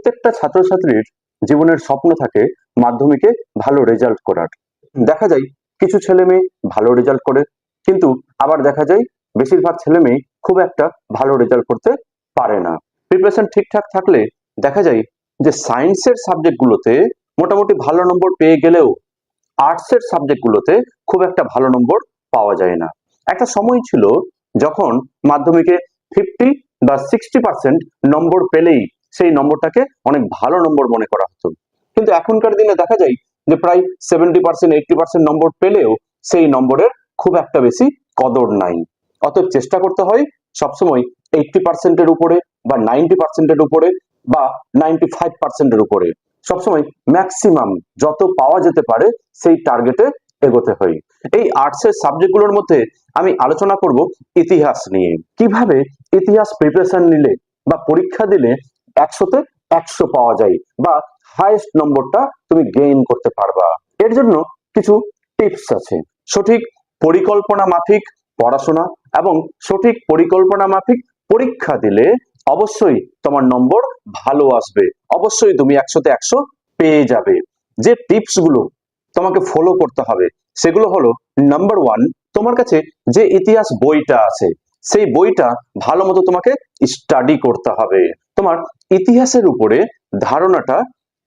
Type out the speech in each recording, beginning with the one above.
প্রত্যেকটা ছাত্রছাত্রীর জীবনের স্বপ্ন থাকে মাধ্যমিকে ভালো রেজাল্ট করার। দেখা যায় কিছু ছেলে মেয়ে ভালো রেজাল্ট করে, কিন্তু আবার দেখা যায় বেশিরভাগ ছেলে মেয়ে খুব একটা ভালো রেজাল্ট করতে পারে না। প্রিপারেশন ঠিকঠাক থাকলে দেখা যায় যে সায়েন্সের সাবজেক্টগুলোতে মোটামুটি ভালো নম্বর পেয়ে গেলেও আর্টসের সাবজেক্টগুলোতে খুব একটা ভালো নম্বর পাওয়া যায় না। একটা সময় ছিল যখন মাধ্যমিকে 50 বা 60% নম্বর পেলেই সেই নম্বরটাকে অনেক ভালো নম্বর মনে করা হতো, কিন্তু এখনকার দিনে দেখা যায় যে প্রায় 70% 80% নম্বর পেলেও সেই নম্বরের খুব একটা বেশি কদর নাই। অতএব চেষ্টা করতে হয় সবসময় 80%-এর উপরে বা 90%-এর উপরে বা 95%-এর উপরে সবসময় ম্যাক্সিমাম যত পাওয়া যেতে পারে সেই টার্গেটে এগোতে হয়। এই আর্টসের সাবজেক্টগুলোর মধ্যে আমি আলোচনা করব ইতিহাস নিয়ে। কিভাবে ইতিহাস প্রিপারেশন নিলে বা পরীক্ষা দিলে 100-তে 100 পাওয়া যায় বা হাইয়েস্ট নম্বরটা তুমি গেইন করতে পারবা। এর জন্য কিছু টিপস আছে। সঠিক পরিকল্পনা মাফিক পড়াশোনা এবং সঠিক পরিকল্পনা মাফিক পরীক্ষা দিলে অবশ্যই তোমার নম্বর ভালো আসবে, অবশ্যই তুমি 100-তে 100 পেয়ে যাবে। যে টিপস গুলো তোমাকে ফলো করতে হবে সেগুলো হলো, নাম্বার 1, তোমার কাছে যে ইতিহাস বইটা আছে সেই বইটা ভালো মতো তোমাকে স্টাডি করতে হবে। তোমার ইতিহাসের উপরে ধারণাটা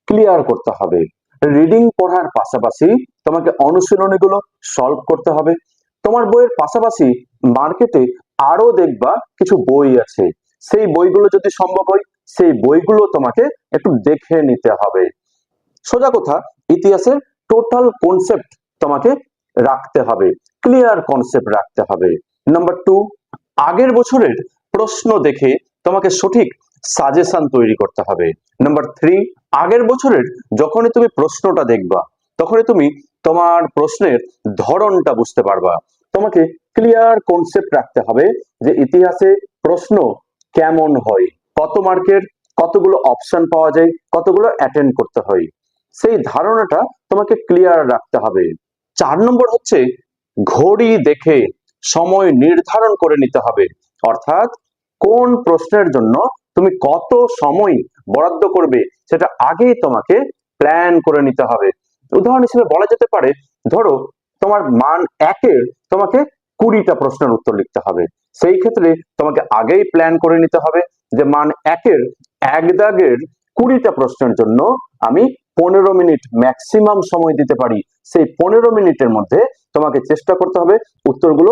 ক্লিয়ার করতে হবে। রিডিং পড়ার পাশাপাশি তোমাকে অনুশীলনীগুলো সলভ করতে হবে। তোমার বইয়ের পাশাপাশি মার্কেটে আরো দেখবা কিছু বই আছে, সেই বইগুলো যদি সম্ভব হয় সেই বইগুলো তোমাকে একটু দেখে নিতে হবে। সোজা কথা, ইতিহাসের টোটাল কনসেপ্ট তোমাকে রাখতে হবে, ক্লিয়ার কনসেপ্ট রাখতে হবে। নাম্বার 2, আগের বছরের প্রশ্ন দেখে তোমাকে সঠিক সাজেশন তৈরি করতে হবে। নাম্বার 3, আগের বছরের যখনই তুমি প্রশ্নটা দেখবা তখনই তুমি তোমার প্রশ্নের ধরনটা বুঝতে পারবা। তোমাকে ক্লিয়ার কনসেপ্ট রাখতে হবে যে ইতিহাসে প্রশ্ন কেমন হয়, কত মার্কের, কতগুলো অপশন পাওয়া যায়, কতগুলো অ্যাটেন্ড করতে হয়, সেই ধারণাটা তোমাকে ক্লিয়ার রাখতে হবে। 4 নম্বর হচ্ছে ঘড়ি দেখে সময় নির্ধারণ করে নিতে হবে, অর্থাৎ কোন প্রশ্নের জন্য তুমি কত সময় বরাদ্দ করবে সেটা আগেই তোমাকে প্ল্যান করে নিতে হবে। উদাহরণ হিসেবে বলা যেতে পারে, ধরো তোমার মান 1-এর তোমাকে 20টা প্রশ্নের উত্তর লিখতে হবে, সেই ক্ষেত্রে তোমাকে আগেই প্ল্যান করে নিতে হবে যে মান 1-এর এক দাগের 20টা প্রশ্নের জন্য আমি 15 মিনিট ম্যাক্সিমাম সময় দিতে পারি। সেই 15 মিনিটের মধ্যে তোমাকে চেষ্টা করতে হবে উত্তরগুলো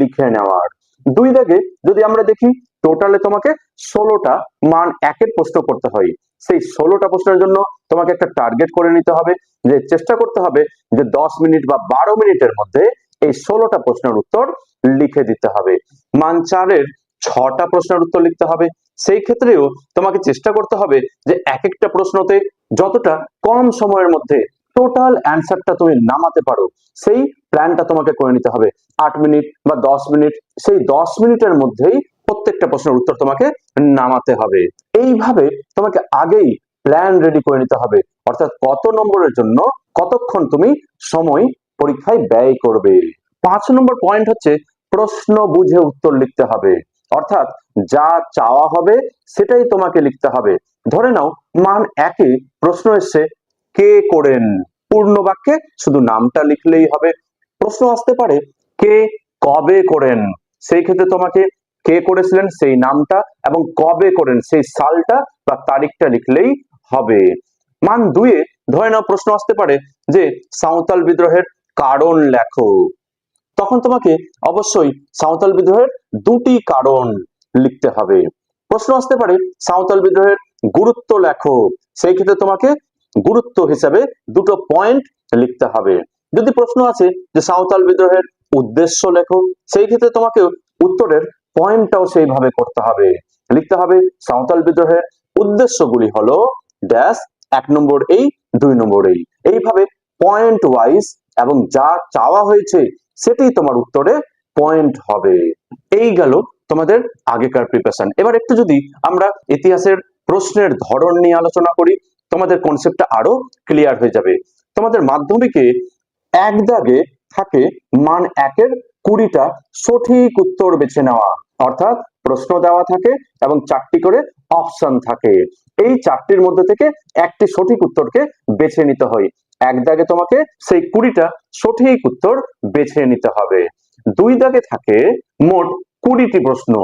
লিখে নেওয়ার। 2 দাগে যদি আমরা দেখি, টোটালে তোমাকে 16টা মান 1-এর প্রশ্ন করতে হয়, সেই 16টা প্রশ্নের জন্য তোমাকে একটা টার্গেট করে নিতে হবে যে চেষ্টা করতে হবে যে 10 মিনিট বা 12 মিনিটের মধ্যে এই 16টা প্রশ্নের উত্তর লিখে দিতে হবে। মান 4-এর 6টা প্রশ্নের উত্তর লিখতে হবে, সেই ক্ষেত্রেও তোমাকে চেষ্টা করতে হবে যে এক একটা প্রশ্নতে যতটা কম সময়ের মধ্যে টোটাল অ্যান্সারটা তুমি নামাতে পারো সেই প্ল্যানটা তোমাকে করে নিতে হবে। 8 মিনিট বা 10 মিনিট, সেই 10 মিনিটের মধ্যেই প্রত্যেকটা প্রশ্নের উত্তর তোমাকে নামাতে হবে। এইভাবে তোমাকে আগেই প্ল্যান রেডি করে নিতে হবে, অর্থাৎ কত নম্বরের জন্য কতক্ষণ তুমি সময় পরীক্ষায় ব্যয় করবে। 5 নম্বর পয়েন্ট হচ্ছে প্রশ্ন বুঝে উত্তর লিখতে হবে, অর্থাৎ যা চাওয়া হবে সেটাই তোমাকে লিখতে হবে। ধরে নাও মান 1-এ প্রশ্ন এসছে কে করেন, পূর্ণ বাক্যে শুধু নামটা লিখলেই হবে। প্রশ্ন আসতে পারে কে কবে করেন, সেই ক্ষেত্রে তোমাকে কে করেছিলেন সেই নামটা এবং কবে করেন সেই সালটা বা তারিখটা লিখলেই হবে। মান 2-এ ধরে নাও প্রশ্ন আসতে পারে যে সাঁওতাল বিদ্রোহের কারণ লেখো, তখন তোমাকে অবশ্যই সাঁওতাল বিদ্রোহের 2টি কারণ লিখতে হবে। প্রশ্ন আসতে পারে সাঁওতাল বিদ্রোহের গুরুত্ব লেখো, সেই ক্ষেত্রে তোমাকে গুরুত্ব হিসাবে 2টো পয়েন্ট লিখতে হবে। যদি প্রশ্ন আছে যে সাঁওতাল বিদ্রোহের উদ্দেশ্য লেখো, সেই ক্ষেত্রে তোমাকে উত্তরের পয়েন্টটাও সেইভাবে করতে হবে, লিখতে হবে সাঁওতাল বিদ্রোহের উদ্দেশ্যগুলি হলো ড্যাশ, 1 নম্বর এই, 2 নম্বর এই, এইভাবে পয়েন্ট ওয়াইজ এবং যা চাওয়া হয়েছে সেটি তোমার উত্তরে পয়েন্ট হবে। এই গেল তোমাদের আগেকার প্রিপারেশন। এবার একটু যদি আমরা ইতিহাসের প্রশ্নের ধরন নিয়ে আলোচনা করি, তোমাদের কনসেপ্টটা আরো ক্লিয়ার হয়ে যাবে। তোমাদের মাধ্যমিকে এক দাগে থাকে মান 1-এর 20টা সঠিক উত্তর বেছে নেওয়া, অর্থাৎ প্রশ্ন দেওয়া থাকে এবং 4টি করে অপশন থাকে। এই 4টির মধ্যে থেকে একটি সঠিক উত্তরকে বেছে নিতে হয়। এক দাগে তোমাকে সেই 20টা সঠিক উত্তর বেছে নিতে হবে। 2 দাগে থাকে মোট 20টি প্রশ্ন।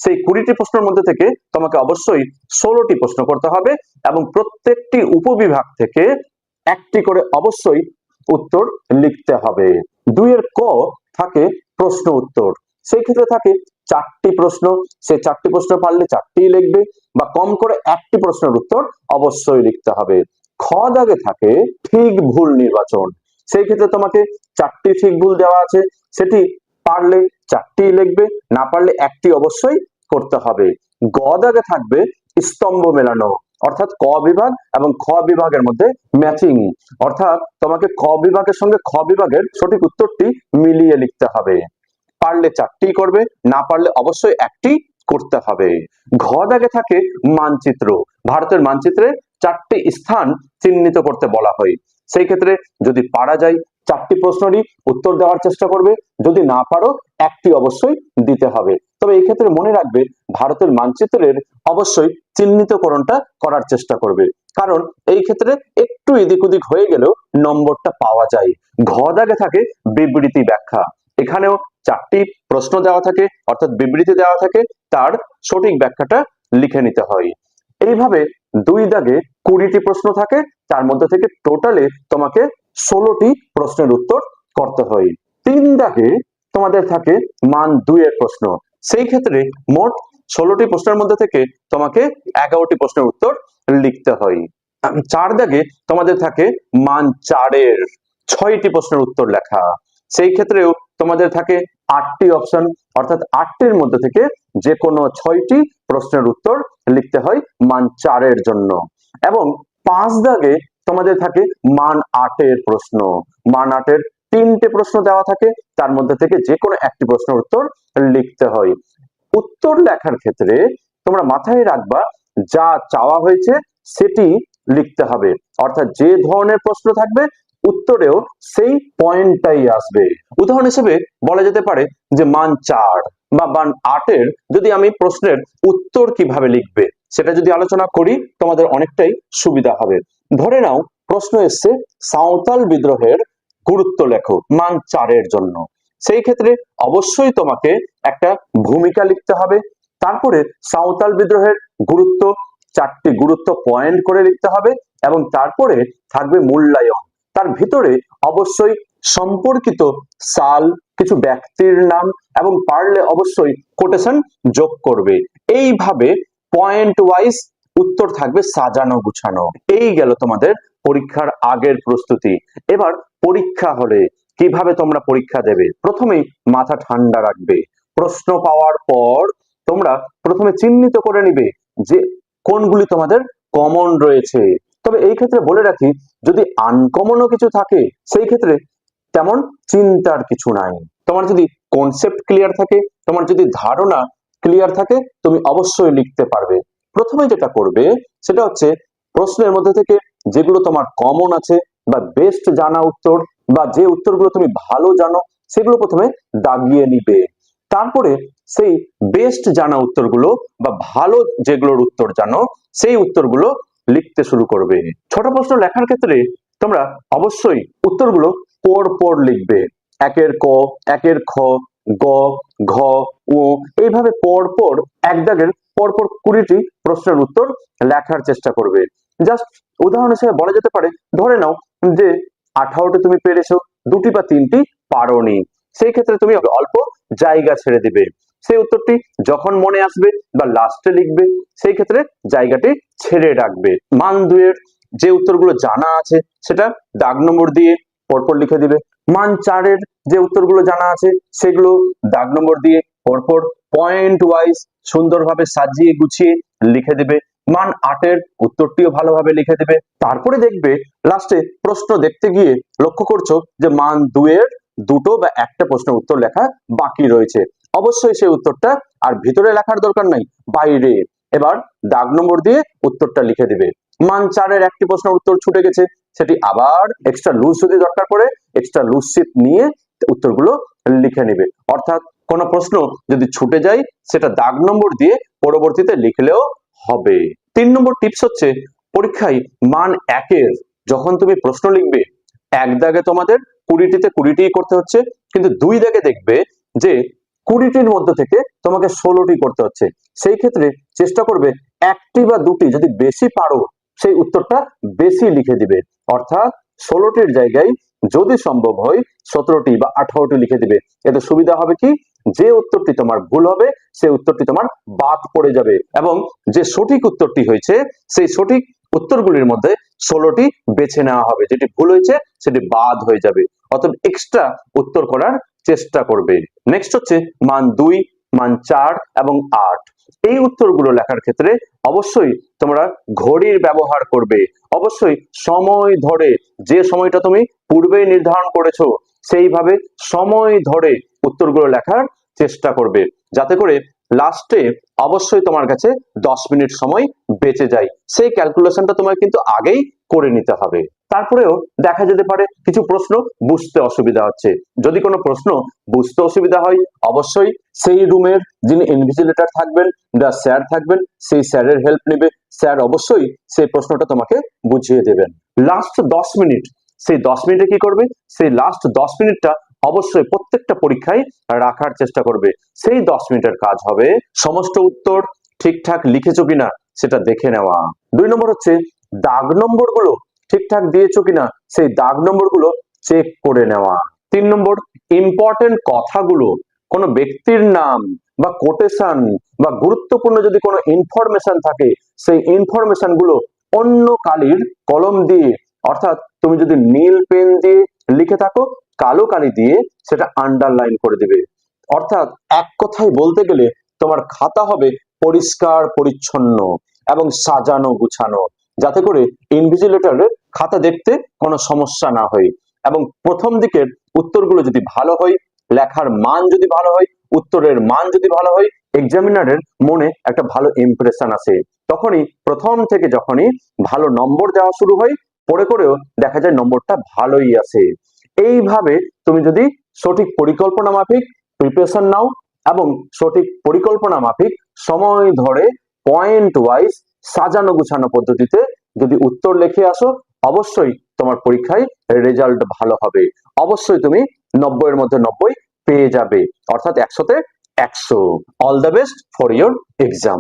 সেই 20টি প্রশ্নের মধ্যে থেকে তোমাকে অবশ্যই 16টি প্রশ্ন করতে হবে এবং প্রত্যেকটি উপবিভাগ থেকে একটি করে অবশ্যই উত্তর লিখতে হবে। 2 এর ক থাকে প্রশ্ন উত্তর। সেই ক্ষেত্রে থাকে 4টি প্রশ্ন। সেই 4টি প্রশ্ন পারলে 4টিই লিখবে, বা কম করে একটি প্রশ্নের উত্তর অবশ্যই লিখতে হবে। খ দাগে থাকে ঠিক ভুল নির্বাচন। সেই ক্ষেত্রে তোমাকে 4টি ঠিক ভুল দেওয়া আছে, সেটি পারলে 4টিই লিখবে, না পারলে একটি অবশ্যই করতে হবে। গ দাগে থাকবে স্তম্ভ মেলানো, অর্থাৎ ক বিভাগ এবং খ বিভাগের মধ্যে ম্যাচিং, অর্থাৎ তোমাকে ক বিভাগের সঙ্গে খ বিভাগের সঠিক উত্তরটি মিলিয়ে লিখতে হবে। পারলে 4টি করবে, না পারলে অবশ্যই একটি করতে হবে। ঘ দাগে থাকে মানচিত্র। ভারতের মানচিত্রে 4টি স্থান চিহ্নিত করতে বলা হয়। সেই ক্ষেত্রে যদি পারা যায় 4টি প্রশ্নেরই উত্তর দেওয়ার চেষ্টা করবে, যদি না পারো একটি অবশ্যই দিতে হবে। তবে এই ক্ষেত্রে মনে রাখবে ভারতের মানচিত্রের অবশ্যই চিহ্নিতকরণটা করার চেষ্টা করবে, কারণ এই ক্ষেত্রে একটু এদিক ওদিক হয়ে গেলেও নম্বরটা পাওয়া যায়। ঘ দাগে থাকে বিবৃতি ব্যাখ্যা। এখানেও 4টি প্রশ্ন দেওয়া থাকে, অর্থাৎ বিবৃতি দেওয়া থাকে, তার সঠিক ব্যাখ্যাটা লিখে নিতে হয়। এইভাবে 2 দাগে 20টি প্রশ্ন থাকে, তার মধ্যে থেকে টোটালে তোমাকে 16টি প্রশ্নের উত্তর করতে হয়। 3 দাগে তোমাদের থাকে মান 2 এর প্রশ্ন। সেই ক্ষেত্রে মোট 16টি প্রশ্নের মধ্যে থেকে তোমাকে 11টি প্রশ্নের উত্তর লিখতে হয়। 4 দাগে তোমাদের থাকে মান 4 এর 6টি প্রশ্নের উত্তর লেখা। সেই ক্ষেত্রেও তোমাদের থাকে 8টি অপশন, অর্থাৎ 8টির মধ্যে থেকে যে কোনো 6টি প্রশ্নের উত্তর লিখতে হয় মান 4 এর জন্য। এবং 5 দাগে তোমাদের থাকে মান 8 এর প্রশ্ন। মান 8 এর 3টে প্রশ্ন দেওয়া থাকে, তার মধ্যে থেকে যে কোনো একটি প্রশ্নের উত্তর লিখতে হয়। উত্তর লেখার ক্ষেত্রে তোমরা মাথায় রাখবা যা চাওয়া হয়েছে সেটি লিখতে হবে, অর্থাৎ যে ধরনের প্রশ্ন থাকবে উত্তরেও সেই পয়েন্টটাই আসবে। উদাহরণ হিসেবে বলা যেতে পারে যে মান 4 বা মান 8 এর যদি আমি প্রশ্নের উত্তর কিভাবে লিখবে সেটা যদি আলোচনা করি তোমাদের অনেকটাই সুবিধা হবে। ধরে নাও প্রশ্ন এসছে সাঁওতাল বিদ্রোহের গুরুত্ব লেখো মান 4 এর জন্য। সেই ক্ষেত্রে অবশ্যই তোমাকে একটা ভূমিকা লিখতে হবে, তারপরে সাঁওতাল বিদ্রোহের গুরুত্ব 4টি গুরুত্ব পয়েন্ট করে লিখতে হবে, এবং তারপরে থাকবে মূল্যায়ন। তার ভিতরে অবশ্যই সম্পর্কিত সাল, কিছু ব্যক্তির নাম এবং পারলে অবশ্যই কোটেশন যোগ করবে। এইভাবে পয়েন্ট ওয়াইজ উত্তর থাকবে সাজানো গুছানো। এই গেল তোমাদের পরীক্ষার আগের প্রস্তুতি। এবার পরীক্ষা হলে কিভাবে তোমরা পরীক্ষা দেবে, প্রথমেই মাথা ঠান্ডা রাখবে। প্রশ্ন পাওয়ার পর তোমরা প্রথমে চিহ্নিত করে নিবে যে কোনগুলি তোমাদের কমন রয়েছে। তবে এই ক্ষেত্রে বলে রাখি, যদি আনকমনও কিছু থাকে সেই ক্ষেত্রে তেমন চিন্তার কিছু নাই। তোমার যদি কনসেপ্ট ক্লিয়ার থাকে, তোমার যদি ধারণা ক্লিয়ার থাকে, তুমি অবশ্যই লিখতে পারবে। প্রথমে যেটা করবে সেটা হচ্ছে প্রশ্নের মধ্যে থেকে যেগুলো তোমার কমন আছে বা বেস্ট জানা উত্তর, বা যে উত্তরগুলো তুমি ভালো জানো সেগুলো প্রথমে দাগিয়ে নিবে। তারপরে সেই বেস্ট জানা উত্তরগুলো বা ভালো যেগুলোর উত্তর জানো সেই উত্তরগুলো লিখতে শুরু করবে। ছোট প্রশ্ন লেখার ক্ষেত্রে তোমরা অবশ্যই উত্তরগুলো পর পর লিখবে। একের ক, একের খ, গ, ঘ, ও, এইভাবে পর পর এক দাগের পরপর 20টি প্রশ্নের উত্তর লেখার চেষ্টা করবে। জাস্ট উদাহরণ হিসেবে বলা যেতে পারে, ধরে নাও যে 18টি তুমি পেরেছো, 2টি বা 3টি পারোনি, সেই ক্ষেত্রে তুমি অল্প জায়গা ছেড়ে দিবে। সেই উত্তরটি যখন মনে আসবে বা লাস্টে লিখবে, সেই ক্ষেত্রে জায়গাটি ছেড়ে রাখবে। মান 2 এর যে উত্তরগুলো জানা আছে সেটা দাগ নম্বর দিয়ে পরপর লিখে দিবে। মান 4 এর যে উত্তরগুলো জানা আছে সেগুলো দাগ নম্বর দিয়ে পরপর পয়েন্ট ওয়াইজ সুন্দরভাবে সাজিয়ে গুছিয়ে লিখে দিবে। মান 8 এর উত্তরটিও ভালোভাবে লিখে দিবে। তারপরে দেখবে লাস্টে প্রশ্ন দেখতে গিয়ে লক্ষ্য করছো যে মান 2 এর 2টো বা একটা প্রশ্নের উত্তর লেখা বাকি রয়েছে। অবশ্যই সেই উত্তরটা আর ভিতরে লেখার দরকার নাই, বাইরে। এবার দাগ নম্বর দিয়ে উত্তরটা লিখে দিবে। মান 4 এর একটি প্রশ্নের উত্তর ছুটে গেছে, সেটি আবার এক্সট্রা লুজ যদি দরকার পড়ে এক্সট্রা লুজ শিট নিয়ে উত্তরগুলো লিখে নেবে। অর্থাৎ কোনো প্রশ্ন যদি ছুটে যায় সেটা দাগ নম্বর দিয়ে পরবর্তীতে লিখলেও হবে। 3 নম্বর টিপস হচ্ছে পরীক্ষায় মান 1-এর যখন তুমি প্রশ্ন লিখবে, 1 দাগে তোমাদের 20টিতে 20টিই করতে হচ্ছে, কিন্তু 2 দাগে দেখবে যে 20টির মধ্যে থেকে তোমাকে 16টি করতে হচ্ছে। সেই ক্ষেত্রে চেষ্টা করবে 1টি বা 2টি যদি বেশি পারো সেই উত্তরটা বেশি লিখে দিবে, অর্থাৎ 16টির জায়গায় যদি সম্ভব হয় 17টি বা 18টি লিখে দিবে। এতে সুবিধা হবে কি, যে উত্তরটি তোমার ভুল হবে সেই উত্তরটি তোমার বাদ পড়ে যাবে এবং যে সঠিক উত্তরটি হয়েছে সেই সঠিক উত্তরগুলির মধ্যে 16টি বেছে নেওয়া হবে, যেটি ভুল হয়েছে সেটি বাদ হয়ে যাবে। অতএব এক্সট্রা উত্তর করার চেষ্টা করবে। নেক্সট হচ্ছে মান 2, মান 4 এবং 8। এই উত্তরগুলো লেখার ক্ষেত্রে অবশ্যই তোমরা ঘড়ির ব্যবহার করবে। অবশ্যই সময় ধরে, যে সময়টা তুমি পূর্বেই নির্ধারণ করেছো সেইভাবে সময় ধরে উত্তরগুলো লেখার চেষ্টা করবে, যাতে করে লাস্টে অবশ্যই তোমার কাছে 10 মিনিট সময় বেঁচে যায়। সেই ক্যালকুলেশনটা তোমার কিন্তু আগেই করে নিতে হবে। তারপরেও দেখা যেতে পারে কিছু প্রশ্ন বুঝতে অসুবিধা হচ্ছে। যদি কোনো প্রশ্ন বুঝতে অসুবিধা হয় অবশ্যই সেই রুমের যিনি ইনভিজিলেটর থাকবেন বা স্যার থাকবেন সেই স্যারের হেল্প নেবে। স্যার অবশ্যই সেই প্রশ্নটা তোমাকে বুঝিয়ে দেবেন। লাস্ট 10 মিনিট, সেই 10 মিনিটে কি করবে, সেই লাস্ট 10 মিনিটটা অবশ্যই প্রত্যেকটা পরীক্ষায় রাখার চেষ্টা করবে। সেই 10 মিনিটের কাজ হবে সমস্ত উত্তর ঠিকঠাক লিখেছো কিনা সেটা দেখে নেওয়া। 2 নম্বর হচ্ছে দাগ নম্বরগুলো ঠিকঠাক দিয়েছো কিনা সেই দাগ নম্বরগুলো চেক করে নেওয়া। 3 নম্বর ইম্পর্টেন্ট কথাগুলো, কোনো ব্যক্তির নাম বা কোটেশন বা গুরুত্বপূর্ণ যদি কোনো ইনফরমেশন থাকে সেই ইনফরমেশন গুলো অন্য কালির কলম দিয়ে, অর্থাৎ তুমি যদি নীল পেন দিয়ে লিখে থাকো কালো কালি দিয়ে সেটা আন্ডারলাইন করে দিবে। অর্থাৎ এক কথায় বলতে গেলে তোমার খাতা হবে পরিষ্কার পরিচ্ছন্ন এবং সাজানো গুছানো, যাতে করে ইনভিজিলেটরের খাতা দেখতে কোনো সমস্যা না হয়। এবং প্রথম দিকের উত্তরগুলো যদি ভালো হয়, লেখার মান যদি ভালো হয়, উত্তরের মান যদি ভালো হয়, এক্সামিনারের মনে একটা ভালো ইমপ্রেশন আসে। তখনই প্রথম থেকে যখনই ভালো নম্বর দেওয়া শুরু হয়, পরে করেও দেখা যায় নম্বরটা ভালোই আসে। এইভাবে তুমি যদি সঠিক পরিকল্পনা মাফিক প্রিপারেশন নাও এবং সঠিক পরিকল্পনা মাফিক সময় ধরে পয়েন্ট ওয়াইজ সাজানো গুছানো পদ্ধতিতে যদি উত্তর লিখে আসো, অবশ্যই তোমার পরীক্ষায় রেজাল্ট ভালো হবে। অবশ্যই তুমি 90 এর মধ্যে 90 পেয়ে যাবে, অর্থাৎ 100-তে 100। All the best for your exam.